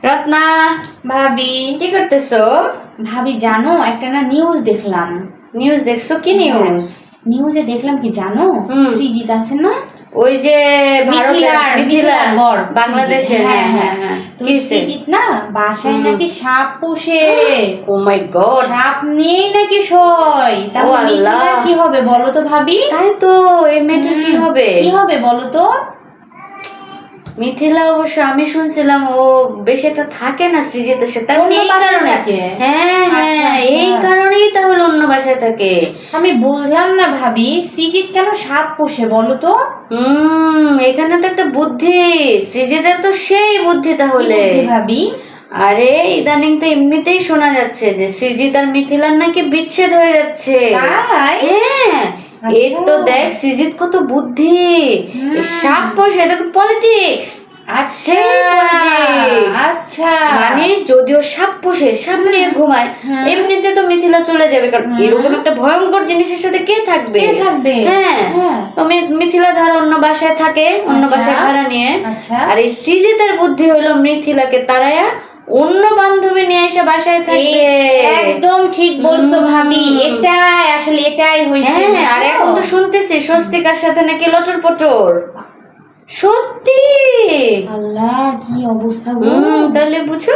রত্না, ভাবি কি করতেছো? ভাবি জানো একটা না নিউজ দেখলাম। নিউজ দেখছো? কি নিউজ? নিউজে দেখলাম কি জানো, সৃজিত আছে না, ওই যে মিথিলার বর বাংলাদেশের। হ্যাঁ হ্যাঁ হ্যাঁ, তো সৃজিত না বাসায় নাকি সাপ পোষে। ও মাই গড, সাপ নিয়েই নাকি সয়। তাহলে মিথিলার কি হবে বলো তো ভাবি? তাই তো, এই মেয়েটার কি হবে? কি হবে বলো তো? মিথিলা অবশ্য আমি শুনছিলাম ও বেশি একটা থাকে না সৃজিতের সাথে, এই কারণে। হ্যাঁ হ্যাঁ, এই কারণেই তাহলে অন্য বাসায় থাকে। আমি বুঝলাম না ভাবি, সৃজিত কেন সাপ পোষে বলো তো? এখানে তো একটা বুদ্ধি, সৃজিতের তো সেই বুদ্ধি তাহলে। ভাবি আরে ইদানিং তো এমনিতেই শোনা যাচ্ছে যে সৃজিত আর মিথিলার নাকি বিচ্ছেদ হয়ে যাচ্ছে। তাই? হ্যাঁ, এই তো দেখ সৃজিত কত বুদ্ধি, সাপ পোষে, দেখো পলিটিক্স। আচ্ছা, মানে যদিও সাপ পোষে, সাপ নিয়ে ঘুমায়, এমনিতে তো মিথিলা চলে যাবে, কারণ এরকম একটা ভয়ঙ্কর জিনিসের সাথে কে থাকবে? হ্যাঁ, তো মিথিলা ধর অন্য বাসায় থাকে, অন্য বাসায় ভাড়া নিয়ে। আর এই সৃজিতের বুদ্ধি হলো মিথিলাকে তারায়া অন্য বান্ধবী নিয়ে এসে বাসায় থাকে। একদম ঠিক বলছো ভাবি, এটাই আসলে এটাই হইছে। আর এখন তো শুনতেছি স্বস্তিকার সাথে নাকি লটর পটর। সত্যি? আল্লাহ, কি অবস্থা! তাহলে বুঝো।